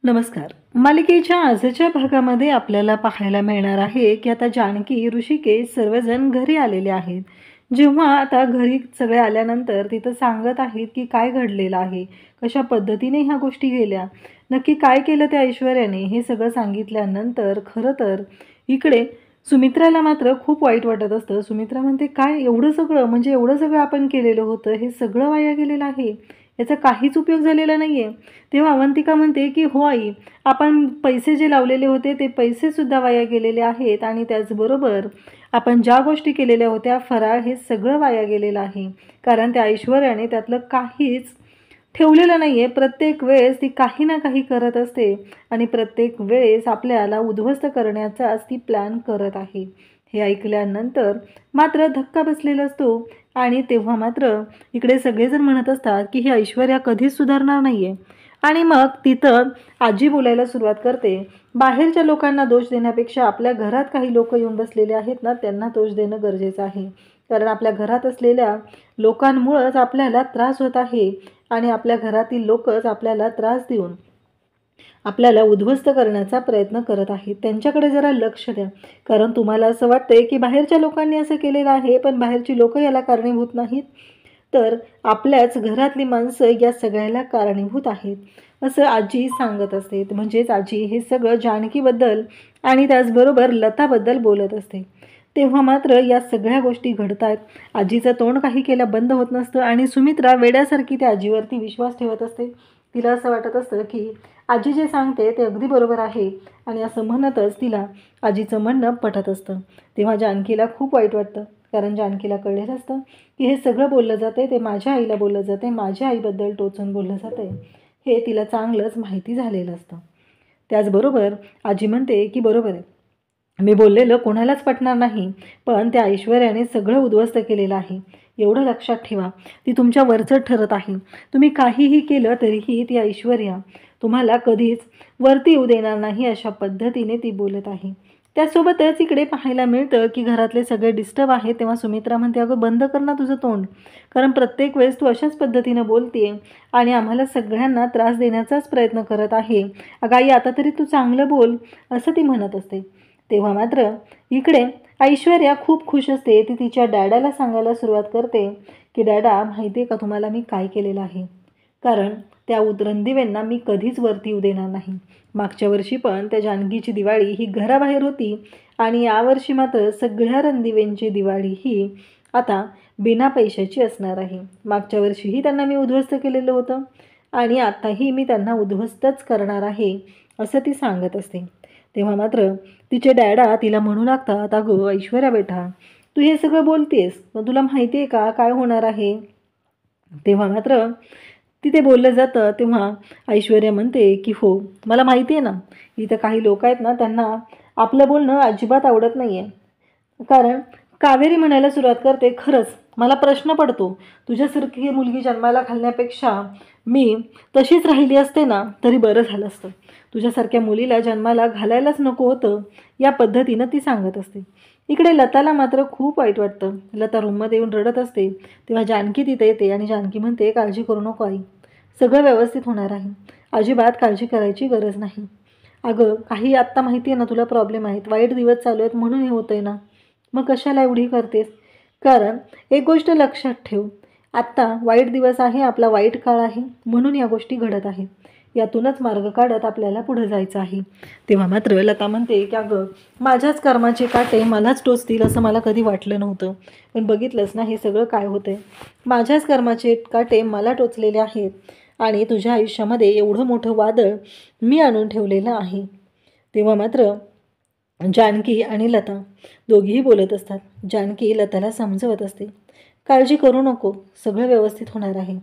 नमस्कार. मालिकेच्या आजच्या भागामध्ये आपल्याला पाहायला मिळणार आहे की आता जानकी, ऋषिकेश सर्वजण घरी आलेले आहेत. जेव्हा आता घरी सगळे आल्यानंतर तिथं सांगत आहेत की काय घडलेलं आहे, कशा पद्धतीने ह्या गोष्टी गेल्या, नक्की काय केलं त्या ऐश्वर्याने, हे सगळं सांगितल्यानंतर खरं तर इकडे सुमित्राला मात्र खूप वाईट वाटत असतं. सुमित्रा म्हणते, "काय एवढं सगळं, म्हणजे एवढं सगळं आपण केलेलं होतं, हे सगळं वाया गेलेलं आहे. याचा काहीच उपयोग झालेला नाहीये." तेव्हा अवंतिका म्हणते की "हो आई, आपण पैसे जे लावलेले होते ते पैसेसुद्धा वाया गेलेले आहेत आणि त्याचबरोबर आपण ज्या गोष्टी केलेल्या होत्या फराळ, हे सगळं वाया गेलेलं आहे. कारण त्या ऐश्वर्याने त्यातलं काहीच ठेवलेलं नाहीये. प्रत्येक वेळेस ती काही ना काही करत असते आणि प्रत्येक वेळेस आपल्याला उद्ध्वस्त करण्याचाच ती प्लॅन करत आहे." हे ऐकल्यानंतर मात्र धक्का बसलेला असतो आणि तेव्हा मात्र इकडे सगळेजण म्हणत असतात की ही ऐश्वर्या कधीच सुधारणार नाहीये. आणि मग तिथं आजी बोलायला सुरुवात करते, "बाहेरच्या लोकांना दोष देण्यापेक्षा आपल्या घरात काही लोक येऊन बसलेले आहेत ना, त्यांना दोष देणं गरजेचं आहे. कारण आपल्या घरात असलेल्या लोकांमुळंच आपल्याला त्रास होत आहे आणि आपल्या घरातील लोकच आपल्याला त्रास देऊन आपल्याला उद्ध्वस्त करण्याचा प्रयत्न करत आहेत. त्यांच्याकडे जरा लक्ष द्या. कारण तुम्हाला असं वाटतंय की बाहेरच्या लोकांनी असं केलेलं आहे, पण बाहेरची लोकं याला कारणीभूत नाहीत, तर आपल्याच घरातली माणसं या सगळ्याला कारणीभूत आहेत." असं आजी सांगत असते. म्हणजेच आजी हे सगळं जानकीबद्दल आणि त्याचबरोबर लताबद्दल बोलत असते. तेव्हा मात्र या सगळ्या गोष्टी घडतात. आजीचं तोंड काही केलं बंद होत नसतं आणि सुमित्रा वेड्यासारखी त्या आजीवरती विश्वास ठेवत असते. तिला असं वाटत असतं की आजी जे सांगते ते अगदी बरोबर आहे आणि असं म्हणतच तिला आजीचं म्हणणं पटत असतं. तेव्हा जानकीला खूप वाईट वाटतं. कारण जानकीला कळलेलं असतं की हे सगळं बोललं जाते ते माझ्या आईला बोललं जाते, माझ्या आईबद्दल टोचून बोललं जाते, हे तिला चांगलंच माहिती झालेलं असतं. त्याचबरोबर आजी म्हणते की "बरोबर आहे, मी बोललेलं कोणालाच पटणार नाही, पण त्या ऐश्वर्याने सगळं उद्ध्वस्त केलेलं आहे. एवढं लक्षात ठेवा, ती तुमच्या वरचढ ठरत आहे. तुम्ही काहीही केलं तरीही ती ऐश्वर्या तुम्हाला कधीच वरती येऊ देणार नाही." अशा पद्धतीने ती बोलत आहे. त्यासोबतच इकडे पाहायला मिळतं की घरातले सगळे डिस्टर्ब आहेत. तेव्हा सुमित्रा म्हणते, "अगं बंद कर ना तुझं तोंड. कारण प्रत्येक वेळेस तू अशाच पद्धतीनं बोलते आणि आम्हाला सगळ्यांना त्रास देण्याचाच प्रयत्न करत आहे. अगं आई, आता तरी तू चांगलं बोल." असं ती म्हणत असते. तेव्हा मात्र इकडे ऐश्वर्या खूप खुश असते. ती तिच्या डॅडाला सांगायला सुरुवात करते की "डॅडा, माहिती आहे का तुम्हाला मी काय केलेलं आहे? कारण त्या रणदिव्यांना मी कधीच वरती येऊ देणार नाही. मागच्या वर्षी पण त्या जानकीची दिवाळी ही घराबाहेर होती आणि यावर्षी मात्र सगळ्या रणदिव्यांची दिवाळी ही आता बिना पैशाची असणार आहे. मागच्या वर्षीही त्यांना मी उद्ध्वस्त केलेलं होतं आणि आताही मी त्यांना उद्ध्वस्तच करणार आहे." असं ती सांगत असते. तेव्हा मात्र तिचे डॅडा तिला म्हणू लागतात, "अगं ऐश्वर्या बेटा, तू हे सगळं बोलतेस, पण तुला माहिती आहे का काय होणार आहे?" तेव्हा मात्र तिथे बोललं जातं. तेव्हा ऐश्वर्या म्हणते की "हो, मला माहिती आहे ना, इथं काही लोक आहेत ना, त्यांना आपलं बोलणं अजिबात आवडत नाही आहे." कारण कावेरी म्हणायला सुरुवात करते, "खरंच मला प्रश्न पडतो, तुझ्यासारखी मुलगी जन्माला घालण्यापेक्षा मी तशीच राहिली असते ना तरी बरं झालं असतं. तुझ्यासारख्या मुलीला जन्माला घालायलाच नको होतं." या पद्धतीनं ती सांगत असते. इकडे लताला मात्र खूप वाईट वाटतं. लता रूममध्ये येऊन रडत असते. तेव्हा जानकी तिथे येते आणि जानकी म्हणते, "काळजी करू नको आई, सगळं व्यवस्थित होणार आहे. अजिबात काळजी करायची गरज नाही. अगं काही आत्ता माहिती आहे ना तुला प्रॉब्लेम आहेत, वाईट दिवस चालू आहेत म्हणून हे होतंय ना, मग कशाला एवढी करतेस? कारण एक गोष्ट लक्षात ठेव, आत्ता वाईट दिवस आहे, आपला वाईट काळ आहे, म्हणून या गोष्टी घडत आहेत. यातूनच मार्ग काढत आपल्याला पुढे जायचं आहे." तेव्हा मात्र लता म्हणते की "अगं, माझ्याच कर्माचे काटे मलाच टोचतील असं मला कधी वाटलं नव्हतं. पण बघितलंस ना हे सगळं काय होतंय. माझ्याच कर्माचे काटे मला टोचलेले आहेत आणि तुझ्या आयुष्यामध्ये एवढं मोठं वादळ मी आणून ठेवलेलं आहे." तेव्हा मात्र जानकी आणि लता दोघीही बोलत असतात. जानकी लताला समजवत असते, "काळजी करू नको, सगळं व्यवस्थित होणार आहे.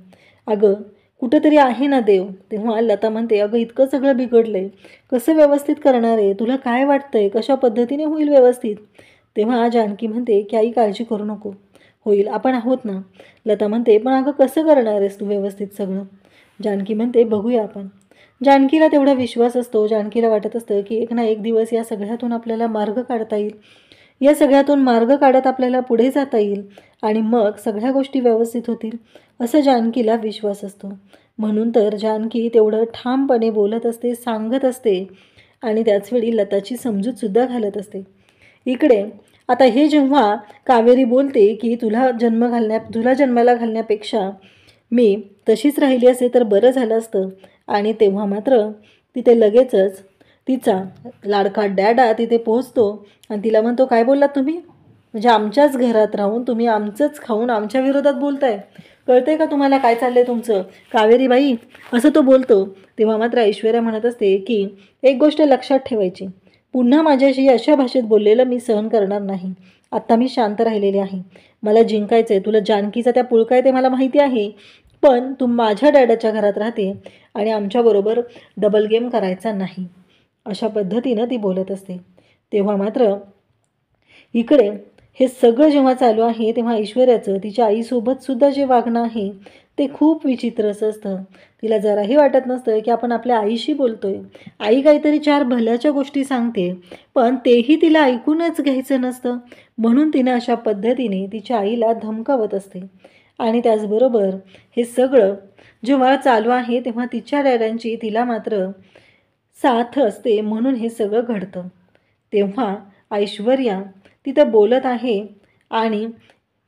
अगं कुठंतरी आहे ना देव." तेव्हा लता म्हणते, "अगं इतकं सगळं बिघडलंय, कसं व्यवस्थित करणार आहे? तुला काय वाटतंय, कशा पद्धतीने होईल व्यवस्थित?" तेव्हा जानकी म्हणते की "आई काळजी करू नको, होईल, आपण आहोत ना." लता म्हणते, "पण अगं कसं करणार आहेस तू व्यवस्थित सगळं?" जानकी म्हणते, "बघूया आपण." जानकीला तेवढा विश्वास असतो. जानकीला वाटत असतं की एक ना एक दिवस या सगळ्यातून आपल्याला मार्ग काढता येईल. या सगळ्यातून मार्ग काढत आपल्याला पुढे जाता येईल आणि मग सगळ्या गोष्टी व्यवस्थित होतील असं जानकीला विश्वास असतो. म्हणून तर जानकी तेवढं ठामपणे बोलत असते, सांगत असते आणि त्याचवेळी लताची समजूतसुद्धा घालत असते. इकडे आता हे जेव्हा कावेरी बोलते की तुला जन्माला घालण्यापेक्षा मी तशीच राहिली असते तर बरं झालं असतं, आणि तेव्हा मात्र तिथे लगेचच तिचा लाडका डॅडा तिथे पोहोचतो आणि तिला म्हणतो, काय बोललात तुम्ही? म्हणजे आमच्याच घरात राहून तुम्ही आमचंच खाऊन आमच्या विरोधात बोलताय, कळतंय का तुम्हाला काय चाललंय तुमचं कावेरी बाई, असं तो बोलतो. तेव्हा मात्र ऐश्वर्या म्हणत असते की एक गोष्ट लक्षात ठेवायची, पुन्हा माझ्याशी अशा भाषेत बोललेलं मी सहन करणार नाही. आत्ता मी शांत राहिलेले आहे, मला जिंकायचं आहे. तुला जानकीचा त्या पुळका आहे ते मला माहिती आहे, पण तू माझ्या डॅडाच्या घरात राहते आणि आमच्याबरोबर डबल गेम करायचा नाही. अशा पद्धतीनं ती बोलत असते. तेव्हा मात्र इकडे हे सगळं जेव्हा चालू आहे तेव्हा ऐश्वर्याचं तिच्या आईसोबतसुद्धा जे वागणं आहे ते खूप विचित्र असतं. तिला जराही वाटत नसतं की आपण आपल्या आईशी बोलतोय. आई काहीतरी चार भल्याच्या गोष्टी सांगते, पण तेही तिला ऐकूनच घ्यायचं नसतं. म्हणून तिने अशा पद्धतीने तिच्या आईला धमकावत असते. आणि त्याचबरोबर हे सगळं जेव्हा चालू आहे तेव्हा तिच्या डॅडांची तिला मात्र साथ असते, म्हणून हे सगळं घडतं. तेव्हा ऐश्वर्या तिथं बोलत आहे आणि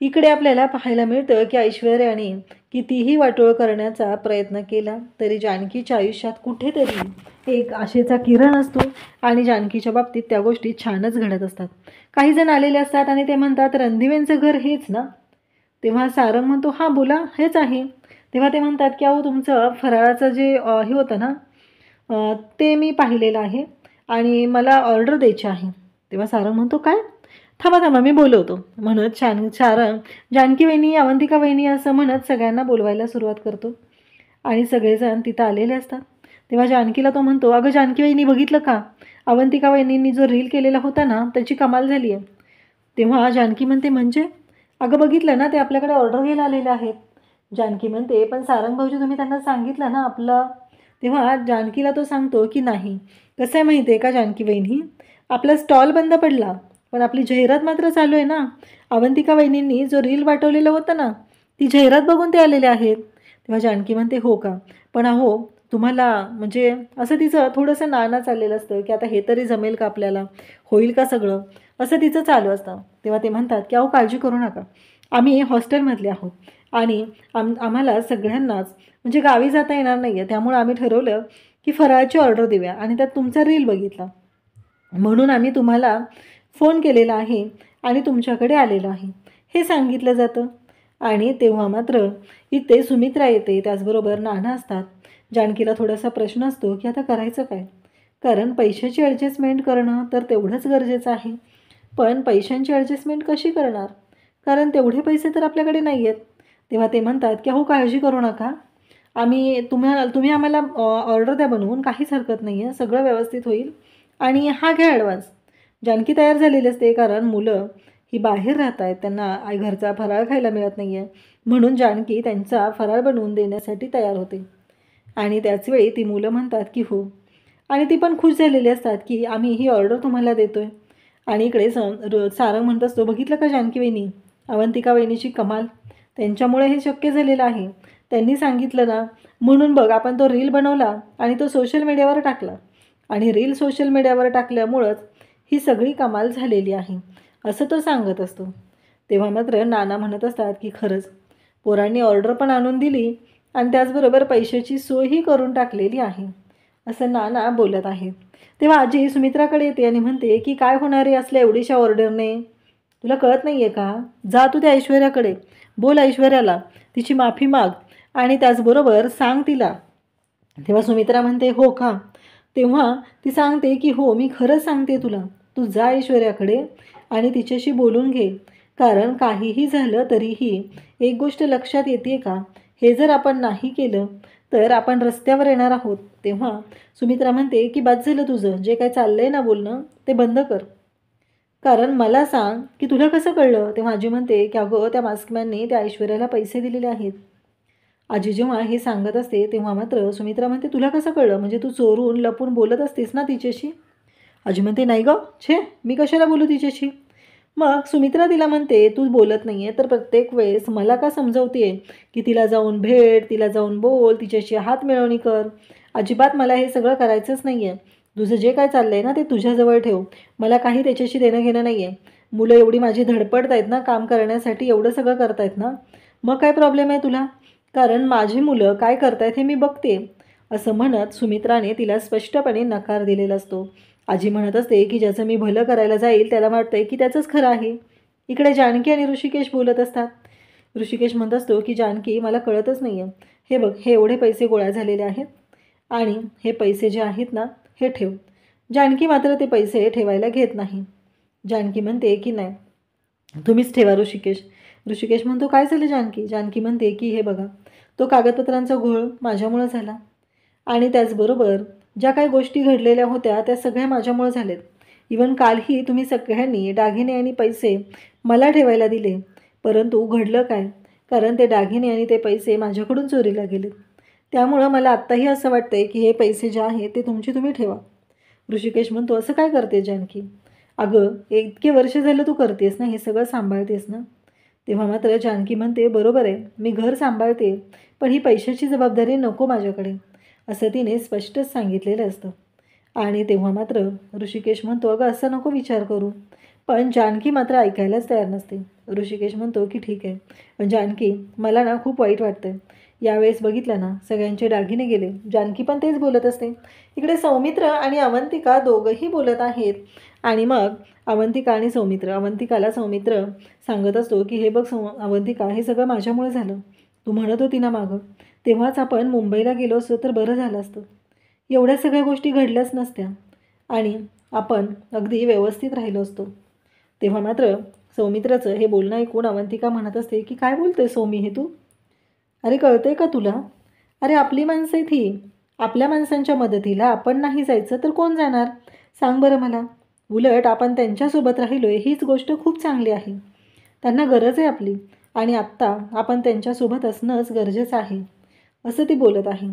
इकडे आपल्याला पाहायला मिळतं की ऐश्वर्याने कितीही वाटोळ करण्याचा प्रयत्न केला तरी जानकीच्या आयुष्यात कुठेतरी एक आशेचा किरण असतो आणि जानकीच्या बाबतीत त्या गोष्टी छानच घडत असतात. काही जण आलेले असतात आणि ते म्हणतात, रणदिवेंचं घर हेच ना? तेव्हा सारंग म्हणतो, हां बोला, हेच आहे. तेव्हा ते म्हणतात की अहो तुमचं फराळाचं जे हे होतं ना ते मी पाहिलेलं आहे आणि मला ऑर्डर द्यायची आहे. तेव्हा सारंग म्हणतो, काय? थांबा थांबा मी बोलवतो म्हणत सारंग जानकी वहिनी, अवंतिका वहिनी असं म्हणत सगळ्यांना बोलवायला सुरुवात करतो आणि सगळेजण तिथं आलेले असतात. तेव्हा जानकीला तो म्हणतो, अगं जानकी वहिनी बघितलं का, अवंतिका वहिनींनी जो रील केलेला होता ना त्याची कमाल झाली आहे. तेव्हा जानकी म्हणते, म्हणजे? अगं बघितलं ना, ते आपल्याकडे ऑर्डर घ्यायला आलेले आहेत. जानकी म्हणते, पण सारंग भाऊजी तुम्ही त्यांना सांगितलं ना आपलं? तेव्हा जानकीला तो सांगतो की नाही, कसं आहे माहिती आहे का जानकी वहिनी, आपला स्टॉल बंद पडला पण आपली जाहिरात मात्र चालू आहे ना. अवंतिका वहिनींनी जो रील पाठवलेलं होतं ना ती जाहिरात बघून ते आलेले आहेत. तेव्हा जानकी म्हणते, हो का? पण अहो तुम्हाला म्हणजे असं तिचं थोडंसं नाना चाललेलं असतं की आता हे तरी जमेल का आपल्याला, होईल का सगळं, असं तिचं चालू असतं. तेव्हा ते म्हणतात की अहो काळजी करू नका, आम्ही हॉस्टेलमधले आहोत आणि आम्हाला सगळ्यांनाच म्हणजे गावी जाता येणार नाही आहे, त्यामुळे आम्ही ठरवलं की फराळाची ऑर्डर देऊया आणि त्यात तुमचा रील बघितला म्हणून आम्ही तुम्हाला फोन केलेला आहे आणि तुमच्याकडे आलेलं आहे हे सांगितलं जातं. आणि तेव्हा मात्र इथे सुमित्रा येते, त्याचबरोबर नाना असतात. जानकीला थोडासा प्रश्न असतो की आता करायचं काय, कारण पैशाची ॲडजस्टमेंट करणं तर तेवढंच गरजेचं आहे, पण पैशांची ॲडजस्टमेंट कशी करणार, कारण तेवढे पैसे तर आपल्याकडे नाही आहेत. तेव्हा ते म्हणतात की अहो काळजी करू नका, तुम्ही आम्हाला ऑर्डर द्या बनवून, काहीच हरकत नाही आहे, सगळं व्यवस्थित होईल आणि हा घ्या ॲडव्हान्स. जानकी तयार झालेली असते, कारण मुलं ही बाहेर राहत आहेत, त्यांना घरचा फराळ खायला मिळत नाही आहे, म्हणून जानकी त्यांचा फराळ बनवून देण्यासाठी तयार होते. आणि त्याचवेळी ती मुलं म्हणतात की हो, आणि ती पण खुश झालेली असतात की आम्ही ही ऑर्डर तुम्हाला देतो आहे. आणि इकडे सारंग म्हणत असतो, बघितलं का जानकी वहिनी, अवंतिका वहिनीची कमाल, त्यांच्यामुळे हे शक्य झालेलं आहे, त्यांनी सांगितलं ना म्हणून बघ आपण तो रील बनवला आणि तो सोशल मीडियावर टाकला आणि रील सोशल मीडियावर टाकल्यामुळंच ही सगळी कमाल झालेली आहे, असं तो सांगत असतो. तेव्हा मात्र नाना म्हणत असतात की खरंच पोरांनी ऑर्डर पण आणून दिली आणि त्याचबरोबर पैशाची सोयही करून टाकलेली आहे, असं नाना बोलत आहेत. तेव्हा आजी सुमित्राकडे येते आणि म्हणते की काय होणार आहे असल्या एवढीशा ऑर्डरने, तुला कळत नाही आहे का, जा तू त्या ऐश्वर्याकडे, बोल ऐश्वर्याला, तिची माफी माग आणि त्याचबरोबर सांग तिला. तेव्हा सुमित्रा म्हणते, हो का? तेव्हा ती सांगते की हो मी खरंच सांगते तुला, तू जा ऐश्वर्याकडे आणि तिच्याशी बोलून घे, कारण काहीही झालं तरीही एक गोष्ट लक्षात येते का, हे जर आपण नाही केलं तर आपण रस्त्यावर येणार आहोत. तेव्हा सुमित्रा म्हणते की बस झालं तुझं जे काय चाललंय ना बोलणं ते बंद कर, कारण मला सांग की तुला कसं कळलं. तेव्हा आजी म्हणते की अगं त्या मास्कमॅनने त्या ऐश्वर्याला पैसे दिलेले आहेत. आजी जेव्हा हे सांगत असते तेव्हा मात्र सुमित्रा म्हणते, तुला कसं कळलं, म्हणजे तू चोरून लपून बोलत असतेस ना तिच्याशी. आजी म्हणते, नाही गं, छे मी कशाला बोलू तिच्याशी. मग सुमित्रा तिला म्हणते, तू बोलत नाही आहे तर प्रत्येक वेळेस मला का समजवते की तिला जाऊन भेट, तिला जाऊन बोल, तिच्याशी हात मिळवणी कर. अजिबात मला हे सगळं करायचंच नाही आहे. तुझं जे काय चाललं आहे ना ते तुझ्याजवळ ठेव. मला काही त्याच्याशी देणं घेणं नाही आहे. मुलं एवढी माझी धडपडत आहेत ना काम करण्यासाठी, एवढं सगळं करतायत ना, मग काय प्रॉब्लेम आहे तुला? कारण माझी मुलं काय करतायत हे मी बघते. असं म्हणत सुमित्राने तिला स्पष्टपणे नकार दिलेला असतो. आजी म्हणत असते की ज्याचं मी भलं करायला जाईल त्याला वाटतंय की त्याचंच खरं आहे. इकडे जानकी आणि ऋषिकेश बोलत असतात. ऋषिकेश म्हणत असतो की जानकी, मला कळतच नाही आहे. हे बघ, हे एवढे पैसे गोळा झालेले आहेत आणि हे पैसे जे आहेत ना हे ठेव. जानकी मात्र ते पैसे ठेवायला घेत नाही. जानकी म्हणते की नाही, तुम्हीच ठेवा ऋषिकेश. ऋषिकेश म्हणतो, काय झालं जानकी? जानकी म्हणते की हे बघा, तो कागदपत्रांचा घोळ माझ्यामुळं झाला आणि त्याचबरोबर ज्या काही गोष्टी घडलेल्या होत्या त्या सगळ्या माझ्यामुळे झालेत. इवन कालही तुम्ही सगळ्यांनी दागिने आणि पैसे मला ठेवायला दिले, परंतु घडलं काय? कारण ते दागिने आणि ते पैसे माझ्याकडून चोरीला गेलेत. त्यामुळं मला आत्ताही असं वाटतंय की हे पैसे जे आहेत ते तुमचे तुम्ही ठेवा. ऋषिकेश म्हणतो, असं काय करते जानकी? अगं, इतके वर्ष झालं तू करतेस ना, हे सगळं सांभाळतेस ना. तेव्हा मात्र जानकी म्हणते, बरोबर आहे, मी घर सांभाळते, पण ही पैशाची जबाबदारी नको माझ्याकडे, असं तिने स्पष्टच सांगितलेलं असतं. आणि तेव्हा मात्र ऋषिकेश म्हणतो, अगं असं नको विचार करू. पण जानकी मात्र ऐकायलाच तयार नसते. ऋषिकेश म्हणतो की ठीक आहे, पण जानकी, मला ना खूप वाईट वाटतंय. यावेळेस बघितलं ना, सगळ्यांचे दागिने गेले. जानकी पण तेच बोलत असते. इकडे सौमित्र आणि अवंतिका दोघंही बोलत आहेत. आणि मग अवंतिकाला सौमित्र सांगत असतो की हे बघ अवंतिका, हे सगळं माझ्यामुळे झालं. तू म्हणत होती ना मागं, तेव्हाच आपण मुंबईला गेलो असतो तर बरं झालं असतं. एवढ्या सगळ्या गोष्टी घडल्याच नसत्या आणि आपण अगदी व्यवस्थित राहिलो असतो. तेव्हा मात्र सौमित्राचं हे बोलणं ऐकून अवंतिका म्हणत असते की काय बोलते सौमी हे तू? अरे कळतंय का तुला? अरे आपली माणसं आहेत ही. आपल्या माणसांच्या मदतीला आपण नाही जायचं तर कोण जाणार? सांग बरं मला. उलट आपण त्यांच्यासोबत राहिलोय हीच गोष्ट खूप चांगली आहे. त्यांना गरज आहे आपली आणि आत्ता आपण त्यांच्यासोबत असणंच गरजेचं आहे, असं ती बोलत आहे.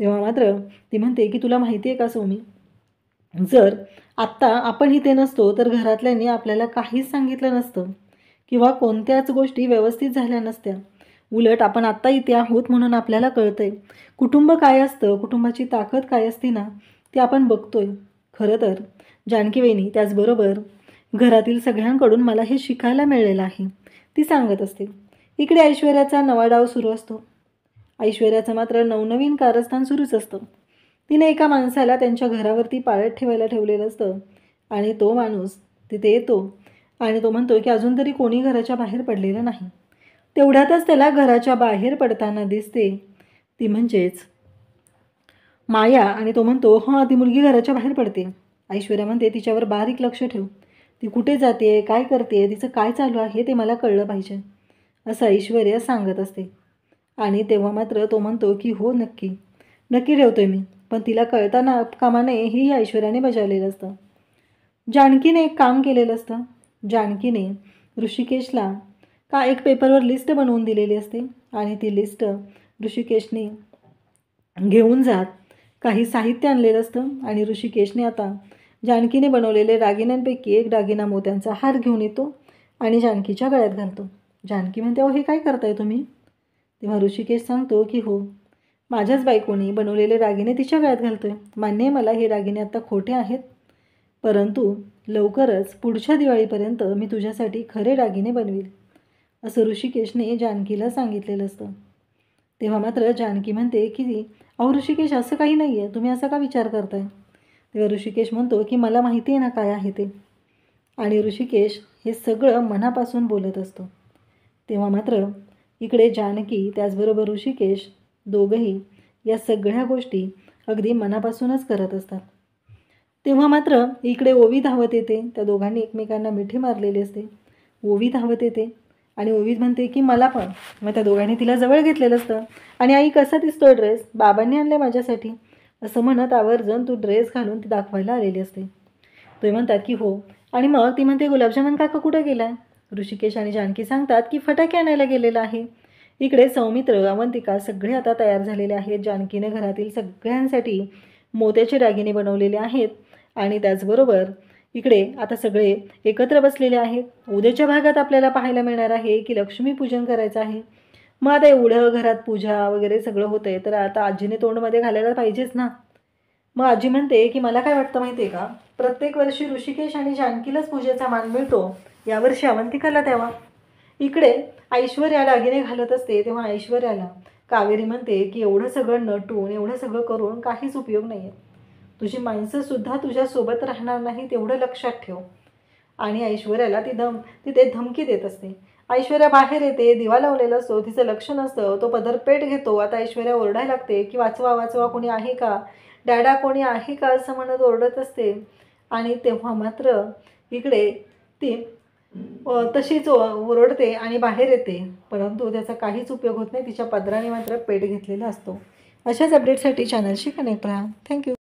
तेव्हा मात्र ती म्हणते की तुला माहिती आहे का सौमी, जर आत्ता आपण इथे नसतो तर घरातल्यांनी आपल्याला काहीच सांगितलं नसतं किंवा कोणत्याच गोष्टी व्यवस्थित झाल्या नसत्या. उलट आपण आत्ता इथे आहोत म्हणून आपल्याला कळतंय कुटुंब काय असतं, कुटुंबाची ताकद काय असते ना, ती आपण बघतोय. खरं तर जानकी वहिनी, त्याचबरोबर घरातील सगळ्यांकडून मला हे शिकायला मिळालेलं आहे, ती सांगत असते. इकडे ऐश्वर्याचा नवा डाव सुरू असतो. ऐश्वर्याचं मात्र नवनवीन कारस्थान सुरूच असतं. तिने एका माणसाला त्यांच्या घरावरती पाळत ठेवायला ठेवलेलं असतं आणि तो माणूस तिथे येतो आणि तो म्हणतो की अजून तरी कोणी घराच्या बाहेर पडलेलं नाही. तेवढ्यातच त्याला घराच्या बाहेर पडताना दिसते ती म्हणजेच माया आणि तो म्हणतो, हां ती मुलगी घराच्या बाहेर पडते. ऐश्वर्या म्हणते, तिच्यावर बारीक लक्ष ठेव. ती कुठे जाते, काय करते, तिचं काय चालू आहे ते मला कळलं पाहिजे, असं ऐश्वर्या सांगत असते. आणि तेव्हा मात्र तो म्हणतो की हो नक्की नक्की ठेवतोय मी, पण तिला कळताना कामा नये ही ऐश्वर्याने बजावलेलं असतं. जानकीने एक काम केलेलं असतं. जानकीने ऋषिकेशला एक पेपरवर लिस्ट बनवून दिलेली असते आणि ती लिस्ट ऋषिकेशने घेऊन जात काही साहित्य आणलेलं असतं आणि ऋषिकेशने आता जानकीने बनवलेले दागिन्यांपैकी एक दागिना मोत्यांचा हार घेऊन येतो आणि जानकीच्या गळ्यात घालतो. जानकी म्हणते, अहो हे काय करताय तुम्ही? तेव्हा ऋषिकेश सांगतो की हो, माझ्याच बायकोने बनवलेले दागिने तिच्या गळ्यात घालतोय. मान्य आहे मला हे दागिने आत्ता खोटे आहेत, परंतु लवकरच पुढच्या दिवाळीपर्यंत मी तुझ्यासाठी खरे दागिने बनवील, असं ऋषिकेशने जानकीला सांगितलेलं असतं. तेव्हा मात्र जानकी म्हणते की अहो ऋषिकेश, असं काही नाही आहे, तुम्ही असा का विचार करताय? तेव्हा ऋषिकेश म्हणतो की मला माहिती आहे ना काय आहे ते. आणि ऋषिकेश हे सगळं मनापासून बोलत असतो. तेव्हा मात्र इकडे जानकी त्याचबरोबर ऋषिकेश दोघंही या सगळ्या गोष्टी अगदी मनापासूनच करत असतात. तेव्हा मात्र इकडे ओवी धावत येते. त्या दोघांनी एकमेकांना मिठी मारलेली असते. ओवी धावत येते आणि ओवी म्हणते की मला पण. मग त्या दोघांनी तिला जवळ घेतलेलं असतं आणि आई कसा दिसतोय ड्रेस, बाबांनी आणले माझ्यासाठी, असं म्हणत आवर्जून तू ड्रेस घालून ती दाखवायला आलेली असते. ते म्हणतात की हो. आणि मग ती म्हणते, गुलाबजामुन काका कुठं गेलाय? ऋषिकेश आणि जानकी सांगतात की फटाके आणायला गेलेला आहे. इकडे सौमित्र, अवंतिका सगळे आता तयार झालेले आहेत. जानकीने घरातील सगळ्यांसाठी मोत्याचे दागिने बनवलेले आहेत आणि त्याचबरोबर इकडे आता सगळे एकत्र बसलेले आहेत. उद्याच्या भागात आपल्याला पाहायला मिळणार आहे की लक्ष्मीपूजन करायचं आहे. मग आता एवढं घरात पूजा वगैरे सगळं होतंय, तर आता आजीने तोंडमध्ये घालायला पाहिजेच ना. मग आजी म्हणते की मला काय वाटतं माहिती आहे का, प्रत्येक वर्षी ऋषिकेश आणि जानकीलाच पूजेचा मान मिळतो, यावर्षी अवंतिकाला द्यावा. इकडे ऐश्वर्या दागिने घालत असते, तेव्हा ऐश्वर्याला कावेरी म्हणते की एवढं सगळं नटून एवढं सगळं करून काहीच उपयोग नाही आहे. तुझी माणसंसुद्धा तुझ्यासोबत राहणार नाही, तेवढं लक्षात ठेव. आणि ऐश्वर्याला तिथे धमकी देत असते. ऐश्वर्या बाहेर येते, दिवा लावलेला असतो, तिचं लक्ष नसतं, तो पदरपेट घेतो. आता ऐश्वर्या ओरडायला लागते की वाचवा वाचवा, कोणी आहे का, डॅडा कोणी आहे का, असं म्हणत ओरडत असते. आणि तेव्हा मात्र इकडे ती तशीच ओरडते आणि बाहेर येते, परंतु त्याचा काहीच उपयोग होत नाही. तिच्या पदराने मात्र पेट घेतलेला असतो. अशाच अपडेटसाठी चॅनलशी कनेक्ट राहा. थँक्यू.